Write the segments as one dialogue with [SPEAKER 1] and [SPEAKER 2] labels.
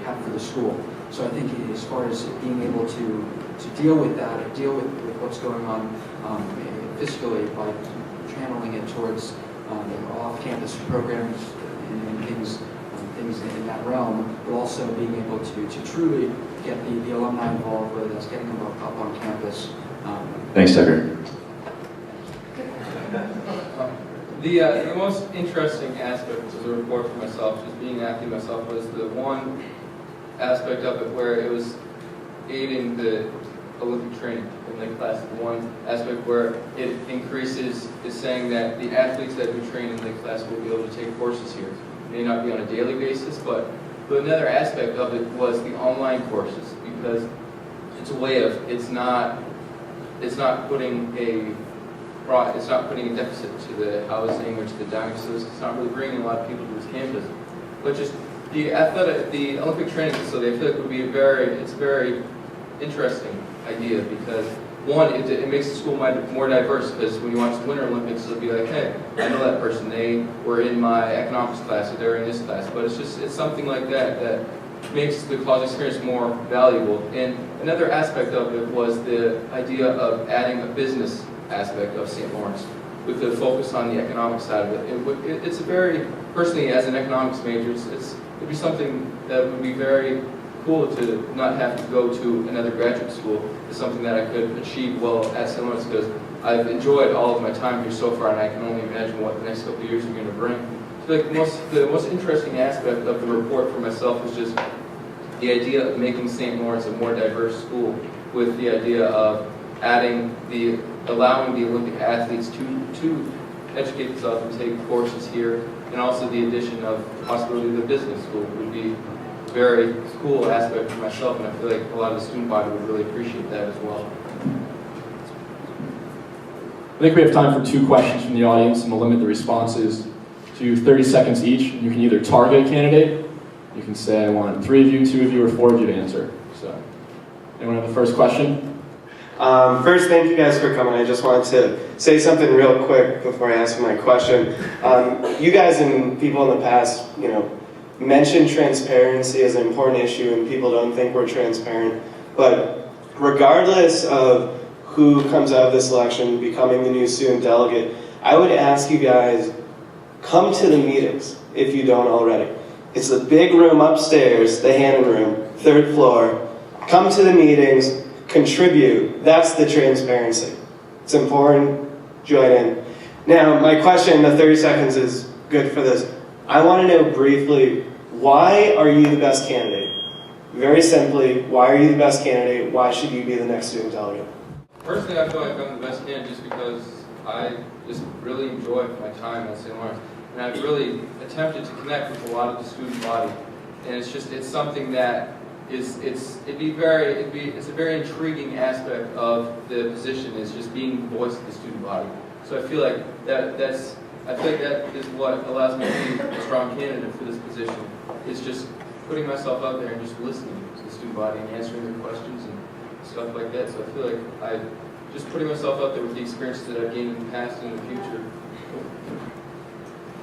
[SPEAKER 1] have for the school. So I think as far as being able to deal with that, or deal with what's going on fiscally by channeling it towards off-campus programs and things in that realm, but also being able to truly get the alumni involved, whether that's getting them up on campus.
[SPEAKER 2] Thanks, Tucker.
[SPEAKER 3] The most interesting aspect of the report for myself, just being an athlete myself, was the one aspect of it where it was aiding the Olympic training in Lake Placid. One aspect where it increases is saying that the athletes that do train in Lake Placid will be able to take courses here. It may not be on a daily basis, but another aspect of it was the online courses, because it's a way of, it's not putting a deficit to the housing or to the dining facilities. It's not really bringing a lot of people to this campus, but just the Olympic training facility, I feel like would be it's a very interesting idea, because one, it makes the school more diverse, because when you watch the Winter Olympics, it'll be like, hey, I know that person, they were in my economics class, or they're in this class, but it's something like that makes the college experience more valuable. And another aspect of it was the idea of adding a business aspect of St. Lawrence, with the focus on the economic side of it. It's a very, personally as an economics major, it'd be something that would be very cool to not have to go to another graduate school. It's something that I could achieve well at St. Lawrence, because I've enjoyed all of my time here so far, and I can only imagine what the next couple of years are going to bring. I feel like the most interesting aspect of the report for myself was just the idea of making St. Lawrence a more diverse school, with the idea of allowing the Olympic athletes to educate themselves and take courses here, and also the addition of the possibility of the business school would be a very cool aspect for myself, and I feel like a lot of the student body would really appreciate that as well.
[SPEAKER 4] I think we have time for 2 questions from the audience, and we'll limit the responses to 30 seconds each. You can either target a candidate, you can say I want 3 of you, 2 of you, or 4 of you to answer. So, anyone have the first question?
[SPEAKER 5] First, thank you guys for coming. I just wanted to say something real quick before I ask my question. You guys and people in the past, mentioned transparency as an important issue, and people don't think we're transparent. But regardless of who comes out of this election becoming the new student delegate, I would ask you guys, come to the meetings if you don't already. It's the big room upstairs, the Hannon room, 3rd floor. Come to the meetings, contribute. That's the transparency. It's important. Join in. Now, my question, the 30 seconds is good for this. I want to know briefly, why are you the best candidate? Very simply, why are you the best candidate? Why should you be the next student delegate?
[SPEAKER 3] Personally, I feel like I'm the best candidate just because I just really enjoy my time at St. Lawrence. And I've really attempted to connect with a lot of the student body. And it's something that it's a very intriguing aspect of the position, is just being the voice of the student body. So I feel like that is what allows me to be a strong candidate for this position. It's just putting myself out there and just listening to the student body and answering their questions and stuff like that. So I feel like just putting myself out there with the experiences that I've gained in the past and in the future.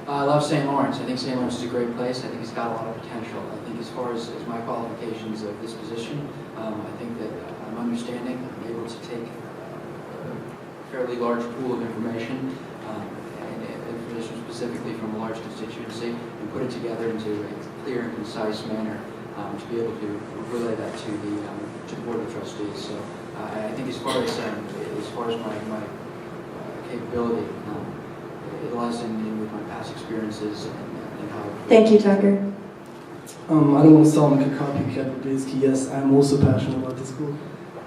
[SPEAKER 1] I love St. Lawrence. I think St. Lawrence is a great place. I think it's got a lot of potential. I think as far as my qualifications of this position, I think that I'm understanding. I'm able to take a fairly large pool of information, and information specifically from a large constituency, and put it together into a clear and concise manner to be able to relay that to the Board of Trustees. So I think as far as my capability, it lies in with my past experiences and how.
[SPEAKER 6] Thank you, Tucker.
[SPEAKER 7] I don't want to sound like a copycat, but basically, yes, I'm also passionate about the school,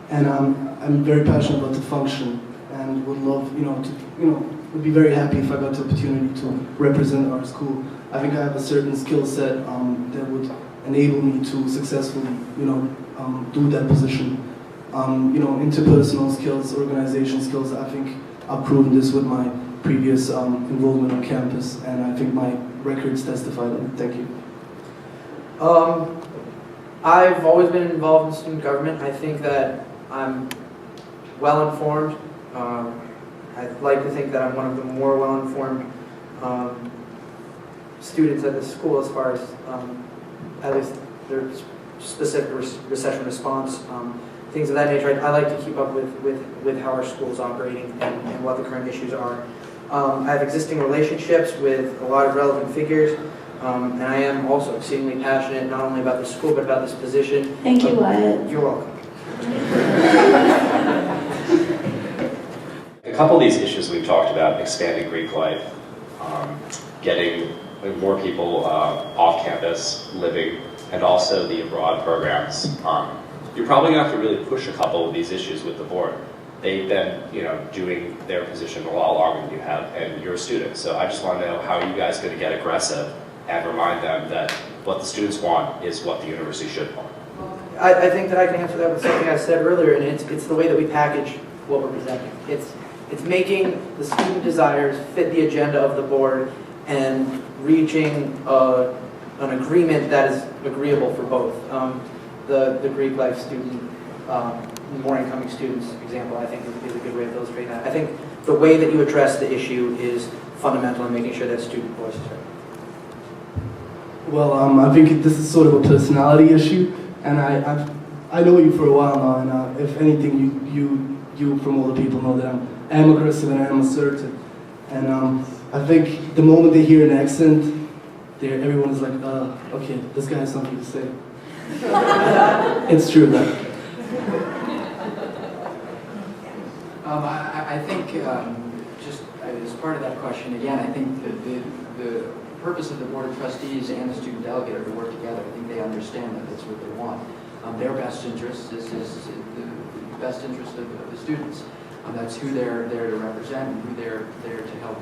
[SPEAKER 7] and I'm very passionate about the function, and would love, would be very happy if I got the opportunity to represent our school. I think I have a certain skill set that would enable me to successfully, do that position. Interpersonal skills, organization skills. I think I've proven this with my previous involvement on campus, and I think my records testify that. Thank you.
[SPEAKER 8] I've always been involved in student government. I think that I'm well informed. I'd like to think that I'm one of the more well informed students at the school, as far as at least their specific recession response, things of that nature. I like to keep up with how our school is operating and what the current issues are. I have existing relationships with a lot of relevant figures, and I am also exceedingly passionate not only about the school but about this position.
[SPEAKER 6] Thank you, Wyatt.
[SPEAKER 8] You're welcome.
[SPEAKER 9] A couple of these issues we've talked about, expanding Greek life, getting more people off campus living, and also the abroad programs. You're probably going to have to really push a couple of these issues with the board. They've been, doing their position a lot longer than you have, and you're a student. So I just want to know how are you guys going to get aggressive and remind them that what the students want is what the university should want.
[SPEAKER 8] I think that I can answer that with something I said earlier, and it's the way that we package what we're presenting. It's making the student desires fit the agenda of the board and reaching an agreement that is agreeable for both. The Greek life student, more incoming students example, I think is a good way of illustrating that. I think the way that you address the issue is fundamental in making sure that student voices are heard.
[SPEAKER 7] Well, I think this is sort of a personality issue, and I know you for a while now, and if anything, you from all the people know that I am aggressive and I am assertive, and I think the moment they hear an accent, everyone is like, okay, this guy has something to say. It's true, right?
[SPEAKER 1] I think, just as part of that question, again, I think the purpose of the Board of Trustees and the student delegate are to work together. I think they understand that that's what they want. Their best interest is the best interest of the students. That's who they're there to represent and who they're there to help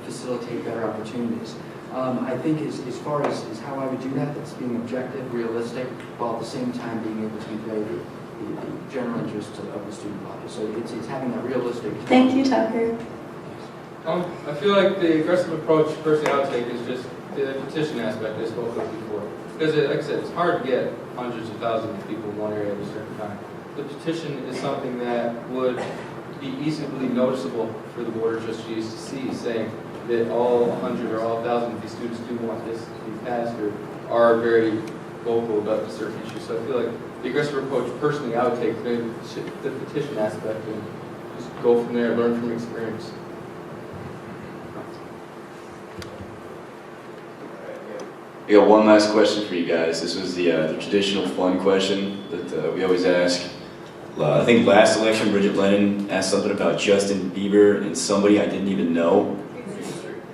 [SPEAKER 1] facilitate better opportunities. I think as far as how I would do that, that's being objective, realistic, while at the same time being able to convey the general interest of the student body. So it's having that realistic.
[SPEAKER 6] Thank you, Tucker.
[SPEAKER 3] I feel like the aggressive approach personally I would take is just the petition aspect I spoke of before. Because like I said, it's hard to get hundreds of thousands of people in one area at a certain time. The petition is something that would be easily noticeable for the Board of Trustees to see, saying that all 100 or all 1,000 of these students do want this to be passed or are very vocal about a certain issue. So I feel like the aggressive approach personally I would take the petition aspect and just go from there, learn from experience.
[SPEAKER 2] I got one last question for you guys. This was the traditional fun question that we always ask. I think last election, Bridget Lennon asked something about Justin Bieber and somebody I didn't even know.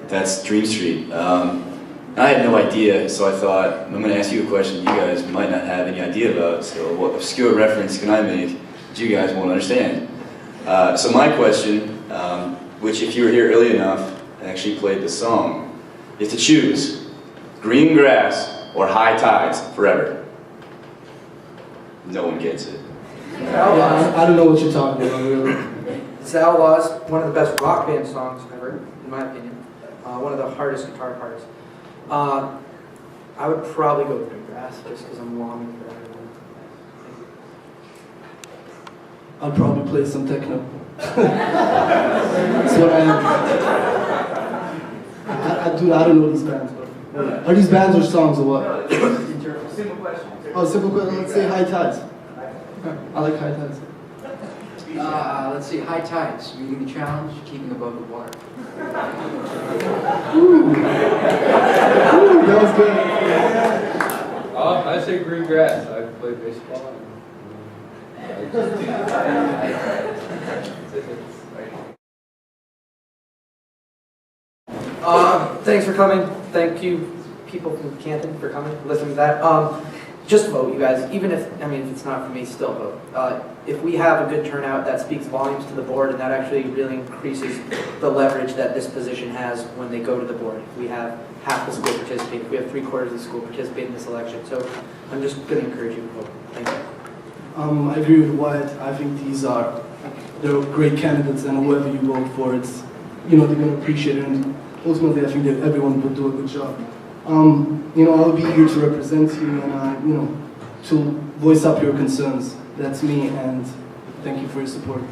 [SPEAKER 2] That's Dream Street. I had no idea, so I thought, I'm going to ask you a question you guys might not have any idea about. So what obscure reference can I make that you guys won't understand? So my question, which if you were here early enough, I actually played the song, is to choose green grass or high tides forever. No one gets it.
[SPEAKER 7] I don't know what you're talking about, really.
[SPEAKER 8] It's the Outlaws, one of the best rock band songs ever, in my opinion. One of the hardest guitar parts. I would probably go Green Grass, just because I'm longing for that.
[SPEAKER 7] I'll probably play some techno. That's what I am. I don't know these bands, but are these bands or songs or what?
[SPEAKER 8] Simple question.
[SPEAKER 7] Oh, simple question. Let's say High Tides. I like High Tides.
[SPEAKER 1] Let's see, high tides, meeting the challenge, keeping above the water.
[SPEAKER 7] Ooh, that was good.
[SPEAKER 3] I say green grass. I play baseball.
[SPEAKER 8] Thanks for coming. Thank you, people from Canton, for coming, listening to that. Just vote, you guys. Even if it's not for me, still vote. If we have a good turnout, that speaks volumes to the board, and that actually really increases the leverage that this position has when they go to the board. If we have half the school participate, if we have 3/4 of the school participate in this election. So I'm just going to encourage you to vote. Thank you.
[SPEAKER 7] I agree with Wyatt. I think they're great candidates, and whoever you vote for, they're going to appreciate it. And ultimately, I think that everyone will do a good job. I'll be here to represent you and, to voice up your concerns. That's me, and thank you for your support.